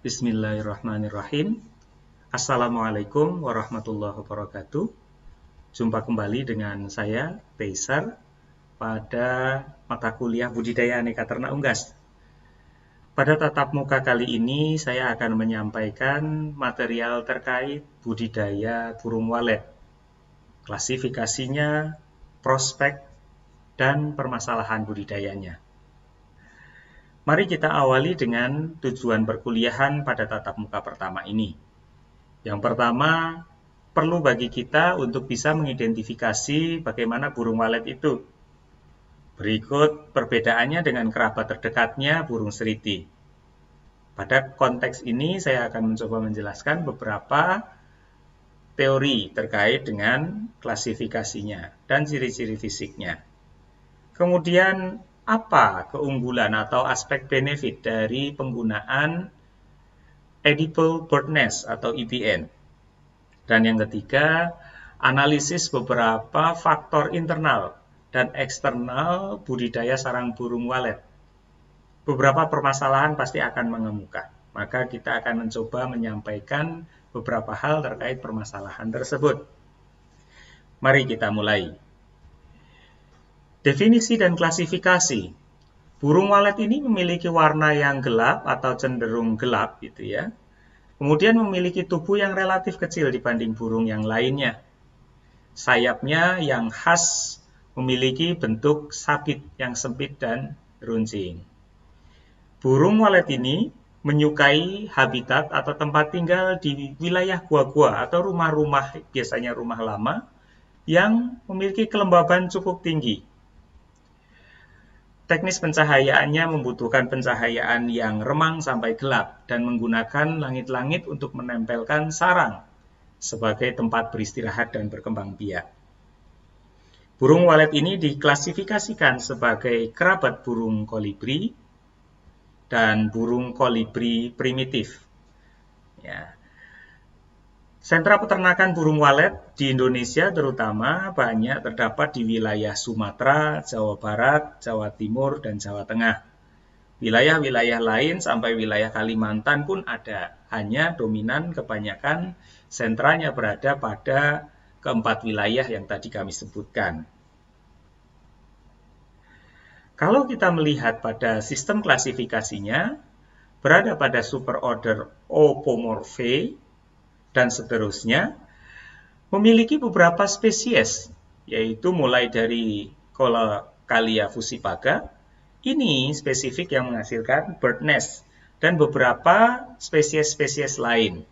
Bismillahirrahmanirrahim. Assalamualaikum warahmatullahi wabarakatuh. Jumpa kembali dengan saya, Teisar, pada mata kuliah Budidaya Aneka Ternak Unggas. Pada tatap muka kali ini, saya akan menyampaikan material terkait budidaya burung walet, klasifikasinya, prospek, dan permasalahan budidayanya. Mari kita awali dengan tujuan perkuliahan pada tatap muka pertama ini. Yang pertama, perlu bagi kita untuk bisa mengidentifikasi bagaimana burung walet itu. Berikut perbedaannya dengan kerabat terdekatnya burung seriti. Pada konteks ini, saya akan mencoba menjelaskan beberapa teori terkait dengan klasifikasinya dan ciri-ciri fisiknya. Kemudian, apa keunggulan atau aspek benefit dari penggunaan Edible Bird Nest atau EBN? Dan yang ketiga, analisis beberapa faktor internal dan eksternal budidaya sarang burung walet. Beberapa permasalahan pasti akan mengemuka, maka kita akan mencoba menyampaikan beberapa hal terkait permasalahan tersebut. Mari kita mulai. Definisi dan klasifikasi. Burung walet ini memiliki warna yang gelap atau cenderung gelap gitu ya. Kemudian memiliki tubuh yang relatif kecil dibanding burung yang lainnya. Sayapnya yang khas memiliki bentuk sabit yang sempit dan runcing. Burung walet ini menyukai habitat atau tempat tinggal di wilayah gua-gua atau rumah-rumah, biasanya rumah lama, yang memiliki kelembaban cukup tinggi. Teknis pencahayaannya membutuhkan pencahayaan yang remang sampai gelap dan menggunakan langit-langit untuk menempelkan sarang sebagai tempat beristirahat dan berkembang biak. Burung walet ini diklasifikasikan sebagai kerabat burung kolibri dan burung kolibri primitif. Ya. Sentra peternakan burung walet di Indonesia terutama banyak terdapat di wilayah Sumatera, Jawa Barat, Jawa Timur, dan Jawa Tengah. Wilayah-wilayah lain sampai wilayah Kalimantan pun ada, hanya dominan kebanyakan sentranya berada pada keempat wilayah yang tadi kami sebutkan. Kalau kita melihat pada sistem klasifikasinya, berada pada superorder Opomorphae, dan seterusnya, memiliki beberapa spesies, yaitu mulai dari Colocalia fusipaga, ini spesifik yang menghasilkan bird nest, dan beberapa spesies-spesies lain.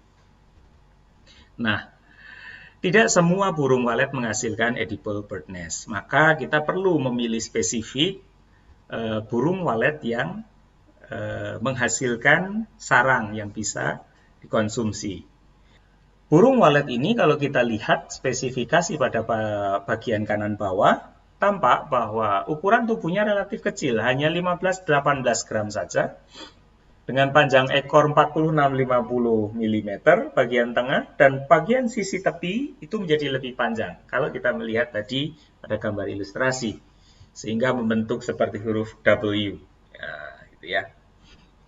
Nah, tidak semua burung walet menghasilkan edible bird nest, maka kita perlu memilih spesifik burung walet yang menghasilkan sarang yang bisa dikonsumsi. Burung walet ini kalau kita lihat spesifikasi pada bagian kanan bawah, tampak bahwa ukuran tubuhnya relatif kecil, hanya 15-18 gram saja, dengan panjang ekor 46-50 mm bagian tengah, dan bagian sisi tepi itu menjadi lebih panjang, kalau kita melihat tadi pada gambar ilustrasi, sehingga membentuk seperti huruf W. Ya, gitu ya.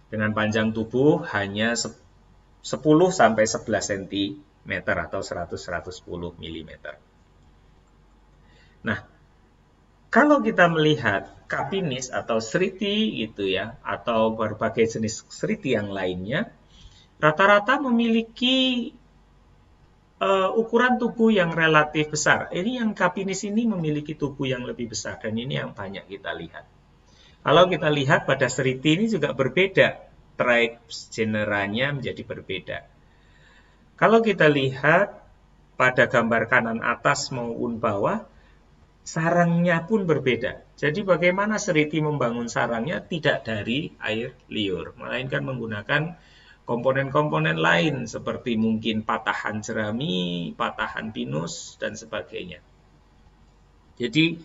Dengan panjang tubuh hanya 10-11 cm atau 100-110 mm. Nah, kalau kita melihat Capinis atau seriti gitu ya, atau berbagai jenis seriti yang lainnya, rata-rata memiliki ukuran tubuh yang relatif besar. Ini yang Capinis ini memiliki tubuh yang lebih besar, dan ini yang banyak kita lihat. Kalau kita lihat pada seriti ini juga berbeda, tribes generanya menjadi berbeda. Kalau kita lihat pada gambar kanan atas maupun bawah, sarangnya pun berbeda. Jadi bagaimana seriti membangun sarangnya tidak dari air liur, melainkan menggunakan komponen-komponen lain seperti mungkin patahan jerami, patahan pinus, dan sebagainya. Jadi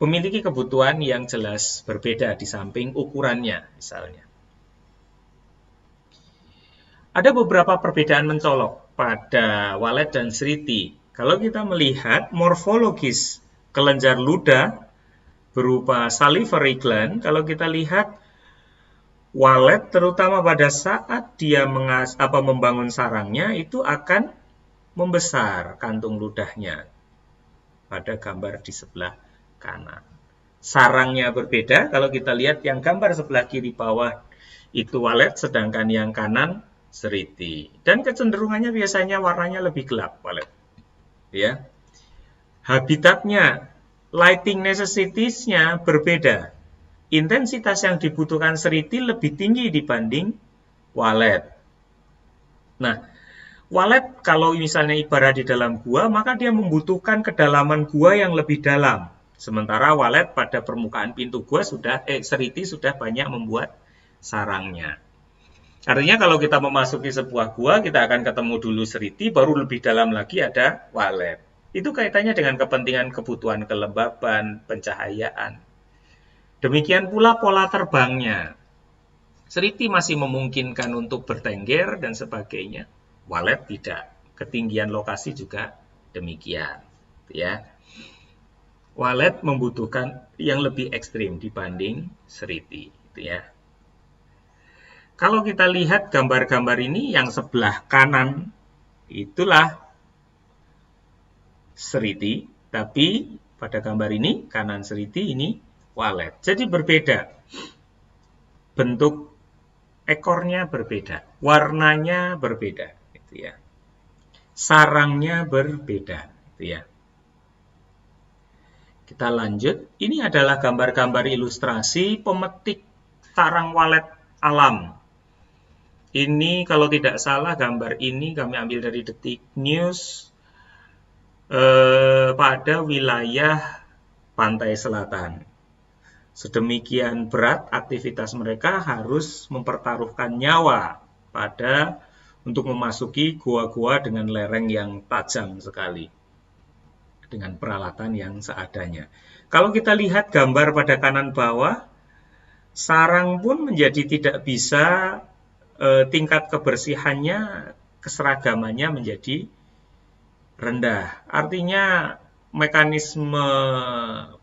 memiliki kebutuhan yang jelas berbeda di samping ukurannya misalnya. Ada beberapa perbedaan mencolok pada walet dan seriti. Kalau kita melihat morfologis kelenjar ludah berupa salivary gland, kalau kita lihat walet terutama pada saat dia membangun sarangnya itu akan membesar kantung ludahnya pada gambar di sebelah kanan. Sarangnya berbeda, kalau kita lihat yang gambar sebelah kiri bawah itu walet, sedangkan yang kanan seriti. Dan kecenderungannya biasanya warnanya lebih gelap walet. Ya. Habitatnya, lighting necessities-nya berbeda. Intensitas yang dibutuhkan seriti lebih tinggi dibanding walet. Nah, walet kalau misalnya ibarat di dalam gua, maka dia membutuhkan kedalaman gua yang lebih dalam. Sementara walet pada permukaan pintu gua seriti sudah banyak membuat sarangnya. Artinya kalau kita memasuki sebuah gua, kita akan ketemu dulu seriti, baru lebih dalam lagi ada walet. Itu kaitannya dengan kepentingan kebutuhan kelembaban, pencahayaan. Demikian pula pola terbangnya. Seriti masih memungkinkan untuk bertengger dan sebagainya. Walet tidak. Ketinggian lokasi juga demikian. Ya. Walet membutuhkan yang lebih ekstrim dibanding seriti. Ya. Kalau kita lihat gambar-gambar ini, yang sebelah kanan itulah seriti, tapi pada gambar ini kanan seriti, ini walet. Jadi berbeda. Bentuk ekornya berbeda, warnanya berbeda, gitu ya. Sarangnya berbeda, gitu ya. Kita lanjut. Ini adalah gambar-gambar ilustrasi pemetik sarang walet alam. Ini kalau tidak salah gambar ini kami ambil dari Detik News pada wilayah pantai selatan. Sedemikian berat aktivitas mereka harus mempertaruhkan nyawa untuk memasuki gua-gua dengan lereng yang tajam sekali, dengan peralatan yang seadanya. Kalau kita lihat gambar pada kanan bawah, sarang pun menjadi tidak bisa, tingkat kebersihannya, keseragamannya menjadi rendah. Artinya mekanisme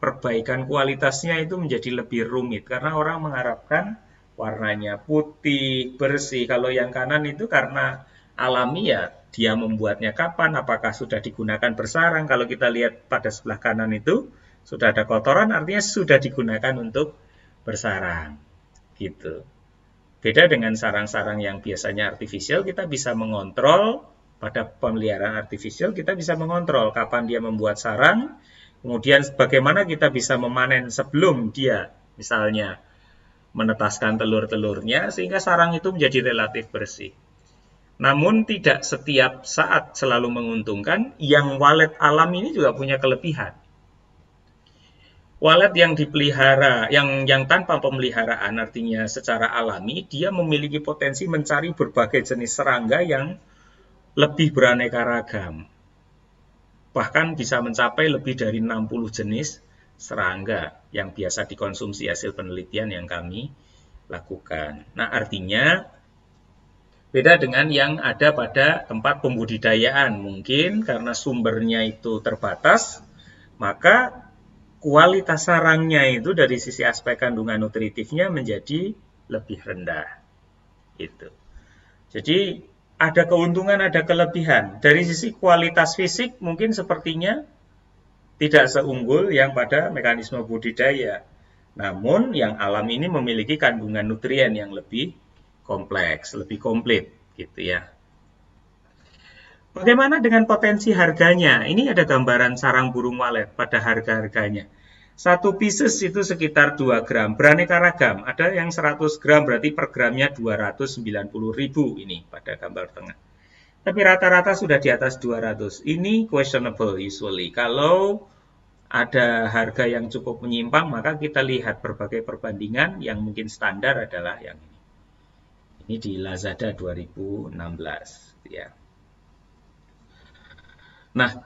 perbaikan kualitasnya itu menjadi lebih rumit karena orang mengharapkan warnanya putih, bersih. Kalau yang kanan itu karena alami ya, dia membuatnya kapan, apakah sudah digunakan bersarang. Kalau kita lihat pada sebelah kanan itu sudah ada kotoran, artinya sudah digunakan untuk bersarang. Gitu. Beda dengan sarang-sarang yang biasanya artifisial, kita bisa mengontrol. Pada pemeliharaan artifisial kita bisa mengontrol kapan dia membuat sarang, kemudian bagaimana kita bisa memanen sebelum dia misalnya menetaskan telur-telurnya, sehingga sarang itu menjadi relatif bersih. Namun tidak setiap saat selalu menguntungkan. Yang walet alam ini juga punya kelebihan. Walet yang dipelihara, yang tanpa pemeliharaan, artinya secara alami, dia memiliki potensi mencari berbagai jenis serangga yang lebih beraneka ragam. Bahkan bisa mencapai lebih dari 60 jenis serangga yang biasa dikonsumsi hasil penelitian yang kami lakukan. Nah, artinya beda dengan yang ada pada tempat pembudidayaan. Mungkin karena sumbernya itu terbatas, maka kualitas sarangnya itu dari sisi aspek kandungan nutritifnya menjadi lebih rendah. Gitu. Jadi ada keuntungan, ada kelebihan. Dari sisi kualitas fisik mungkin sepertinya tidak seunggul yang pada mekanisme budidaya. Namun yang alam ini memiliki kandungan nutrien yang lebih kompleks, lebih komplit, gitu ya. Bagaimana dengan potensi harganya? Ini ada gambaran sarang burung walet pada harga-harganya. 1 pieces itu sekitar 2 gram, beraneka ragam. Ada yang 100 gram, berarti per gramnya 290.000 ini pada gambar tengah. Tapi rata-rata sudah di atas 200. Ini questionable usually. Kalau ada harga yang cukup menyimpang, maka kita lihat berbagai perbandingan. Yang mungkin standar adalah yang ini. Ini di Lazada 2016. Ya. Nah,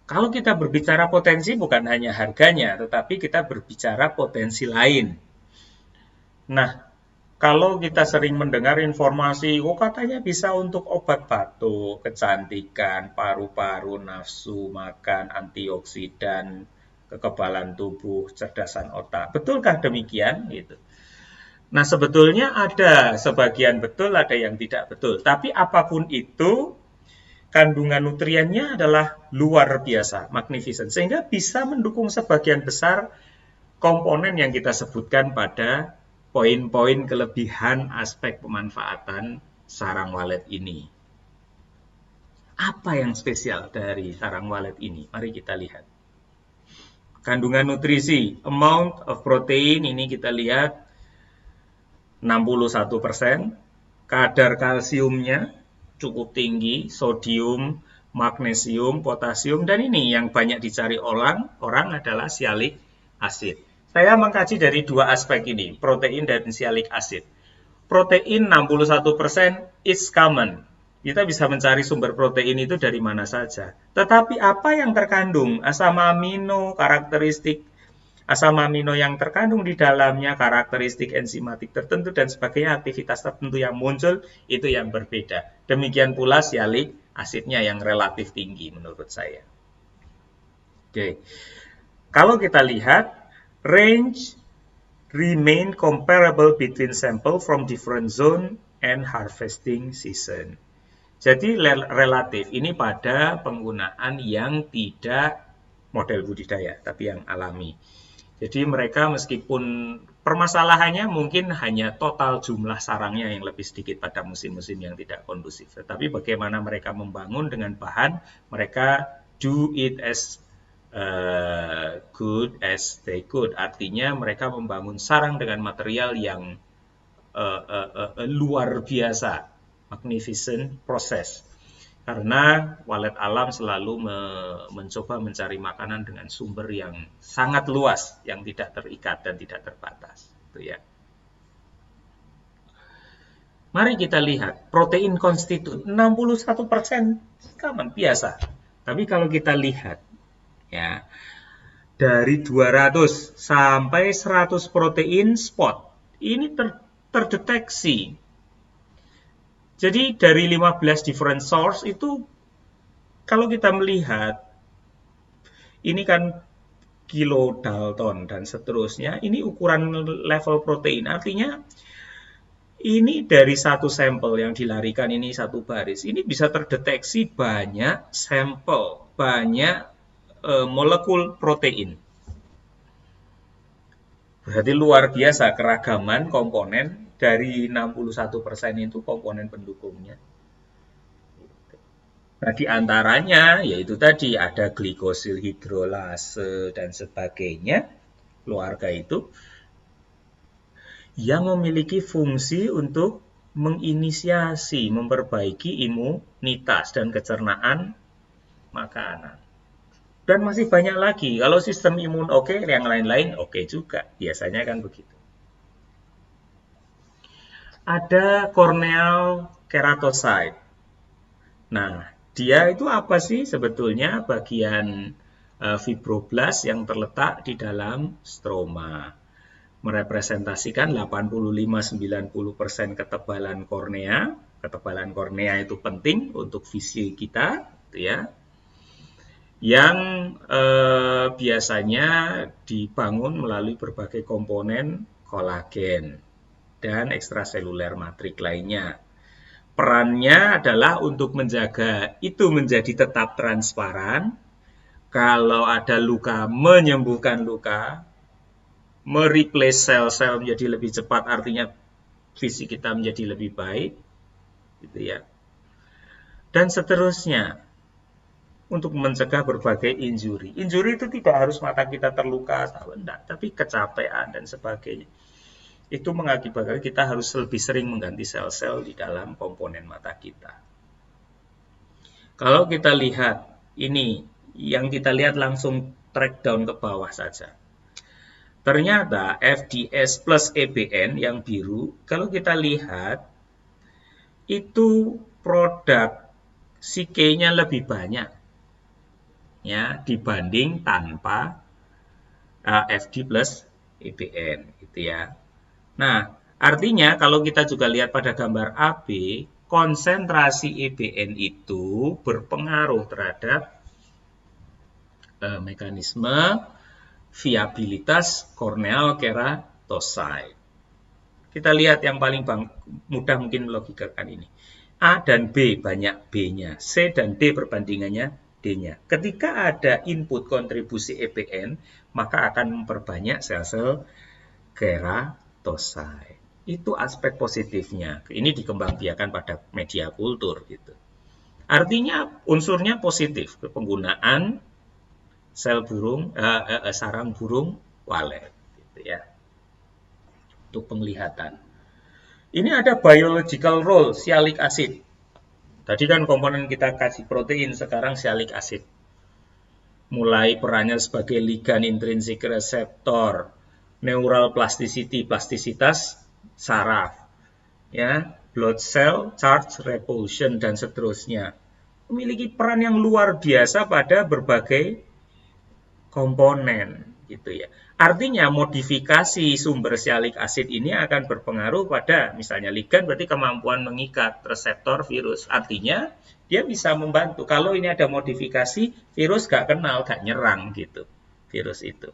kalau kita berbicara potensi bukan hanya harganya, tetapi kita berbicara potensi lain. Nah, kalau kita sering mendengar informasi, katanya bisa untuk obat batuk, kecantikan, paru-paru, nafsu makan, antioksidan, kekebalan tubuh, cerdasan otak. Betulkah demikian? Gitu. Nah, sebetulnya ada sebagian betul, ada yang tidak betul. Tapi apapun itu, kandungan nutriennya adalah luar biasa, magnificent. Sehingga bisa mendukung sebagian besar komponen yang kita sebutkan pada poin-poin kelebihan aspek pemanfaatan sarang walet ini. Apa yang spesial dari sarang walet ini? Mari kita lihat. Kandungan nutrisi, amount of protein ini kita lihat 61%, kadar kalsiumnya cukup tinggi, sodium, magnesium, potasium, dan ini yang banyak dicari orang adalah sialic acid. Saya mengkaji dari dua aspek ini, protein dan sialic acid. Protein 61% is common. Kita bisa mencari sumber protein itu dari mana saja. Tetapi apa yang terkandung? Asam amino, karakteristik asam amino yang terkandung di dalamnya, karakteristik enzimatik tertentu, dan sebagainya, aktivitas tertentu yang muncul, itu yang berbeda. Demikian pula sialic asidnya yang relatif tinggi menurut saya. Oke. Kalau kita lihat, range remain comparable between sample from different zone and harvesting season. Jadi relatif ini pada penggunaan yang tidak model budidaya, tapi yang alami. Jadi mereka meskipun permasalahannya mungkin hanya total jumlah sarangnya yang lebih sedikit pada musim-musim yang tidak kondusif. Tetapi bagaimana mereka membangun dengan bahan, mereka do it as good as they could. Artinya mereka membangun sarang dengan material yang luar biasa, magnificent proses. Karena walet alam selalu mencoba mencari makanan dengan sumber yang sangat luas, yang tidak terikat dan tidak terbatas. Itu ya. Mari kita lihat, protein konstitut 61% common, biasa. Tapi kalau kita lihat, ya, dari 200 sampai 100 protein spot, ini terdeteksi. Jadi dari 15 different source itu, kalau kita melihat, ini kan kilodalton dan seterusnya, ini ukuran level protein. Artinya, ini dari satu sampel yang dilarikan ini satu baris, ini bisa terdeteksi banyak sampel, banyak molekul protein. Berarti luar biasa keragaman komponen. Dari 61% itu komponen pendukungnya. Nah, di antaranya yaitu tadi ada glikosil hidrolase dan sebagainya, keluarga itu yang memiliki fungsi untuk menginisiasi, memperbaiki imunitas dan kecernaan makanan. Dan masih banyak lagi. Kalau sistem imun oke, yang lain-lain oke juga. Biasanya kan begitu. Ada corneal keratocite. Nah, dia itu apa sih sebetulnya? Bagian fibroblast yang terletak di dalam stroma. Merepresentasikan 85-90% ketebalan kornea. Ketebalan kornea itu penting untuk visi kita, gitu ya. Yang biasanya dibangun melalui berbagai komponen kolagen dan ekstraseluler matrik lainnya. Perannya adalah untuk menjaga itu menjadi tetap transparan. Kalau ada luka, menyembuhkan luka, mereplace sel-sel menjadi lebih cepat, artinya visi kita menjadi lebih baik, gitu ya. Dan seterusnya, untuk mencegah berbagai injury. Injury itu tidak harus mata kita terluka, enggak, tapi kecapean dan sebagainya. Itu mengakibatkan kita harus lebih sering mengganti sel-sel di dalam komponen mata kita. Kalau kita lihat ini, yang kita lihat langsung track down ke bawah saja. Ternyata FDS plus EBN yang biru, kalau kita lihat, itu produk CK-nya lebih banyak ya dibanding tanpa FD plus EBN gitu ya. Nah, artinya kalau kita juga lihat pada gambar AB, konsentrasi EBN itu berpengaruh terhadap mekanisme viabilitas corneal keratocite. Kita lihat yang paling mudah mungkin melogikakan ini. A dan B banyak B-nya, C dan D perbandingannya D-nya. Ketika ada input kontribusi EPN, maka akan memperbanyak sel-sel keratosite. Itu aspek positifnya. Ini dikembangbiakan pada media kultur gitu. Artinya unsurnya positif, penggunaan sel burung, sarang burung walet, gitu ya, untuk penglihatan. Ini ada biological role sialic acid. Tadi kan komponen kita kasih protein, sekarang sialic acid. Mulai perannya sebagai ligan intrinsik reseptor, neural plasticity, plastisitas saraf, ya, blood cell charge repulsion dan seterusnya. Memiliki peran yang luar biasa pada berbagai komponen, gitu ya. Artinya modifikasi sumber sialic acid ini akan berpengaruh pada misalnya ligan, berarti kemampuan mengikat reseptor virus. Artinya dia bisa membantu. Kalau ini ada modifikasi, virus gak kenal, gak nyerang gitu virus itu.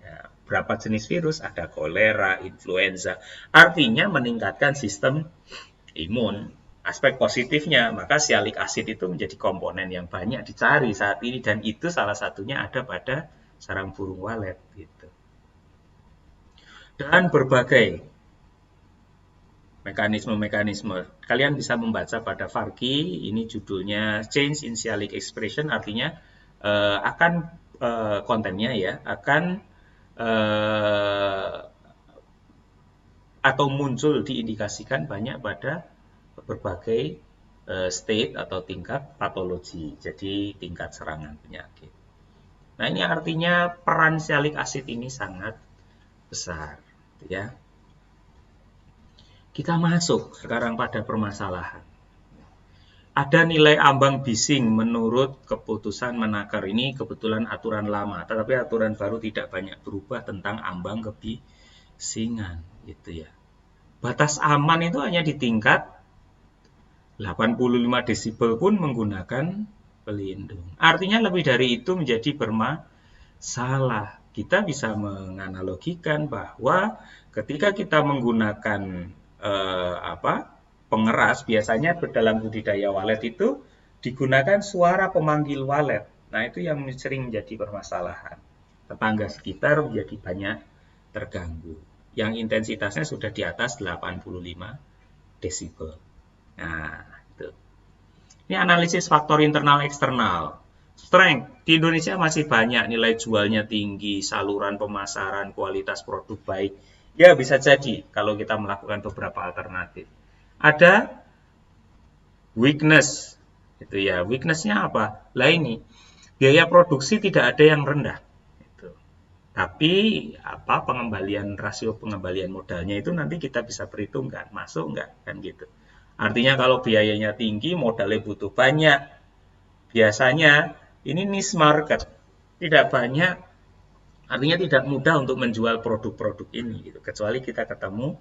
Ya, berapa jenis virus? Ada kolera, influenza. Artinya meningkatkan sistem imun. Aspek positifnya, maka sialic acid itu menjadi komponen yang banyak dicari saat ini, dan itu salah satunya ada pada sarang burung walet gitu. Dan berbagai mekanisme-mekanisme. Kalian bisa membaca pada Varkey, ini judulnya Change in Sialic Expression, artinya akan kontennya ya, akan atau muncul diindikasikan banyak pada berbagai state atau tingkat patologi, jadi tingkat serangan penyakit. Nah, ini artinya peran sialic acid ini sangat besar, ya. Kita masuk sekarang pada permasalahan. Ada nilai ambang bising menurut keputusan Menaker, ini kebetulan aturan lama, tetapi aturan baru tidak banyak berubah tentang ambang kebisingan, gitu ya. Batas aman itu hanya di tingkat 85 desibel pun menggunakan pelindung. Artinya lebih dari itu menjadi bermasalah. Kita bisa menganalogikan bahwa ketika kita menggunakan pengeras, biasanya dalam budidaya walet itu digunakan suara pemanggil walet. Nah, itu yang sering menjadi permasalahan. Tetangga sekitar menjadi banyak terganggu. Yang intensitasnya sudah di atas 85 desibel. Nah, itu. Ini analisis faktor internal eksternal. Strength, di Indonesia masih banyak, nilai jualnya tinggi, saluran pemasaran, kualitas produk baik. Ya, bisa jadi kalau kita melakukan beberapa alternatif. Ada weakness, gitu ya. Weakness-nya apa? Lah ini, biaya produksi tidak ada yang rendah. Gitu. Tapi rasio pengembalian modalnya itu nanti kita bisa perhitungkan, masuk nggak, kan gitu. Artinya kalau biayanya tinggi, modalnya butuh banyak. Biasanya ini niche market, tidak banyak, artinya tidak mudah untuk menjual produk-produk ini, gitu. Kecuali kita ketemu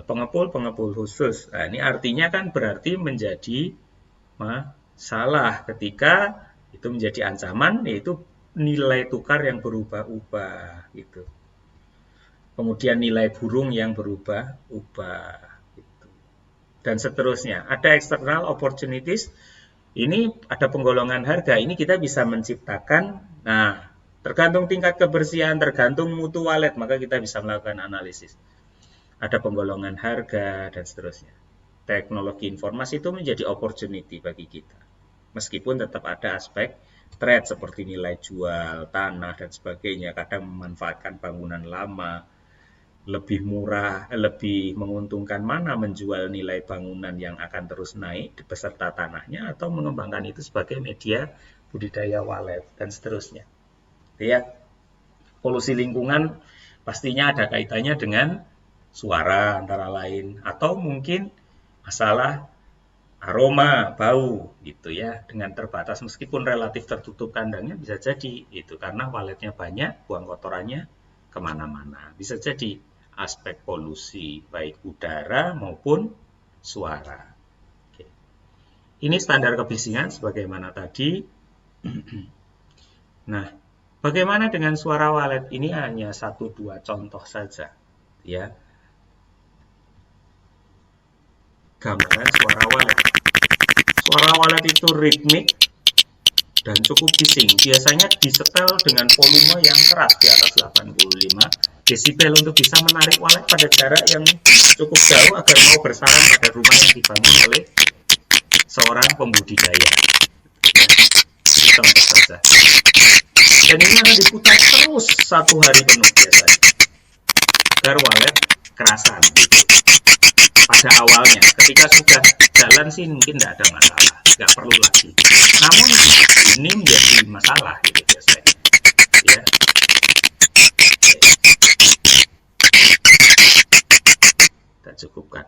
pengepul khusus. Nah, ini artinya kan berarti menjadi masalah ketika itu menjadi ancaman, yaitu nilai tukar yang berubah-ubah, gitu. Kemudian nilai burung yang berubah-ubah. Dan seterusnya. Ada external opportunities, ini ada penggolongan harga, ini kita bisa menciptakan, nah, tergantung tingkat kebersihan, tergantung mutu walet, maka kita bisa melakukan analisis. Ada penggolongan harga, dan seterusnya. Teknologi informasi itu menjadi opportunity bagi kita. Meskipun tetap ada aspek threat seperti nilai jual, tanah, dan sebagainya, kadang memanfaatkan bangunan lama, lebih murah, lebih menguntungkan mana menjual nilai bangunan yang akan terus naik beserta tanahnya atau mengembangkan itu sebagai media budidaya walet dan seterusnya. Ya, polusi lingkungan pastinya ada kaitannya dengan suara antara lain atau mungkin masalah aroma, bau gitu ya, dengan terbatas meskipun relatif tertutup kandangnya bisa jadi itu karena waletnya banyak, buang kotorannya kemana-mana. Bisa jadi aspek polusi, baik udara maupun suara. Oke. Ini standar kebisingan sebagaimana tadi. Nah, bagaimana dengan suara walet? Ini hanya 1-2 contoh saja. Ya. gambaran suara walet. Suara walet itu ritmik dan cukup bising. Biasanya disetel dengan volume yang keras di atas 85 desibel untuk bisa menarik walet pada jarak yang cukup jauh agar mau bersarang pada rumah yang dibangun oleh seorang pembudidaya. Contoh saja. Dan ini akan diputar terus 1 hari penuh biasanya agar walet kerasan. Pada awalnya, ketika sudah jalan sih mungkin tidak ada masalah, nggak perlu lagi. Namun ini menjadi masalah gitu biasanya. Ya. Kita cukupkan.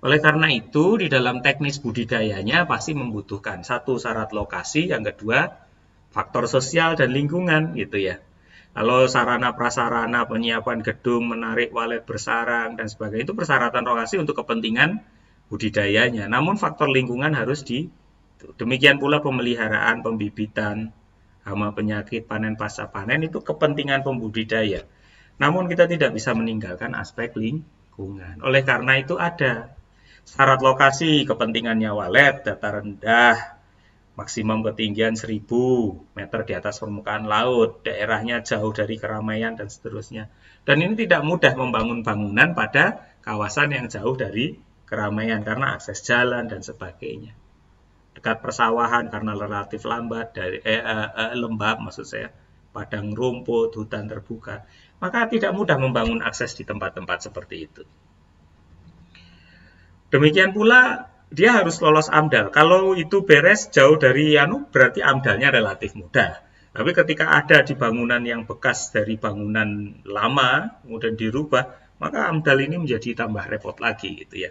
Oleh karena itu, di dalam teknis budidayanya pasti membutuhkan satu syarat lokasi, yang kedua faktor sosial dan lingkungan gitu ya. Kalau sarana prasarana penyiapan gedung, menarik walet bersarang dan sebagainya itu persyaratan lokasi untuk kepentingan budidayanya. Namun faktor lingkungan harus demikian pula pemeliharaan, pembibitan, hama penyakit, panen pasca panen itu kepentingan pembudidaya. Namun kita tidak bisa meninggalkan aspek lingkungan. Oleh karena itu ada syarat lokasi, kepentingannya walet, dataran rendah, maksimum ketinggian 1000 meter di atas permukaan laut, daerahnya jauh dari keramaian dan seterusnya. Dan ini tidak mudah membangun bangunan pada kawasan yang jauh dari keramaian karena akses jalan dan sebagainya. Dekat persawahan karena relatif lambat, lembab maksud saya, padang rumput, hutan terbuka. Maka tidak mudah membangun akses di tempat-tempat seperti itu. Demikian pula dia harus lolos AMDAL. Kalau itu beres jauh dari berarti AMDALnya relatif mudah. Tapi ketika ada di bangunan yang bekas dari bangunan lama, kemudian dirubah, maka AMDAL ini menjadi tambah repot lagi gitu ya.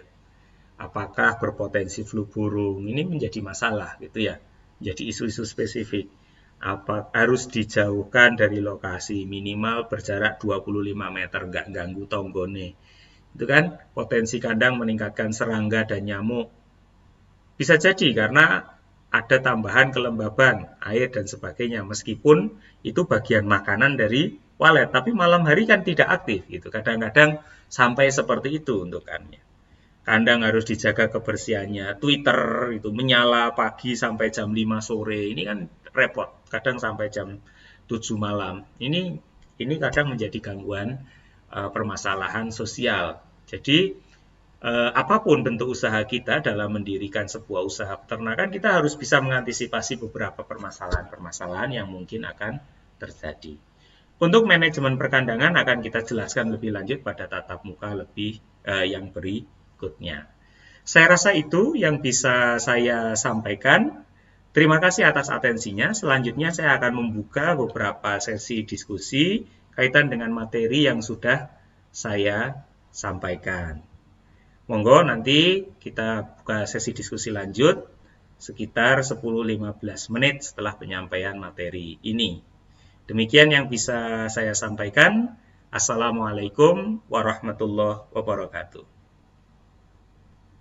Apakah berpotensi flu burung? Ini menjadi masalah gitu ya. Jadi isu-isu spesifik. Harus dijauhkan dari lokasi, minimal berjarak 25 meter, nggak ganggu tonggone. Itu kan potensi kandang meningkatkan serangga dan nyamuk. Bisa jadi karena ada tambahan kelembaban, air dan sebagainya. Meskipun itu bagian makanan dari walet, tapi malam hari kan tidak aktif gitu. Kadang-kadang sampai seperti itu untukannya. Kandang harus dijaga kebersihannya. Twitter itu menyala pagi sampai jam 5 sore. Ini kan repot. Kadang sampai jam 7 malam. Ini kadang menjadi gangguan permasalahan sosial. Jadi apapun bentuk usaha kita dalam mendirikan sebuah usaha peternakan, kita harus bisa mengantisipasi beberapa permasalahan-permasalahan yang mungkin akan terjadi. Untuk manajemen perkandangan akan kita jelaskan lebih lanjut pada tatap muka yang berikutnya. Saya rasa itu yang bisa saya sampaikan. Terima kasih atas atensinya. Selanjutnya saya akan membuka beberapa sesi diskusi kaitan dengan materi yang sudah saya sampaikan. Monggo nanti kita buka sesi diskusi lanjut sekitar 10-15 menit setelah penyampaian materi ini. Demikian yang bisa saya sampaikan. Assalamualaikum warahmatullahi wabarakatuh.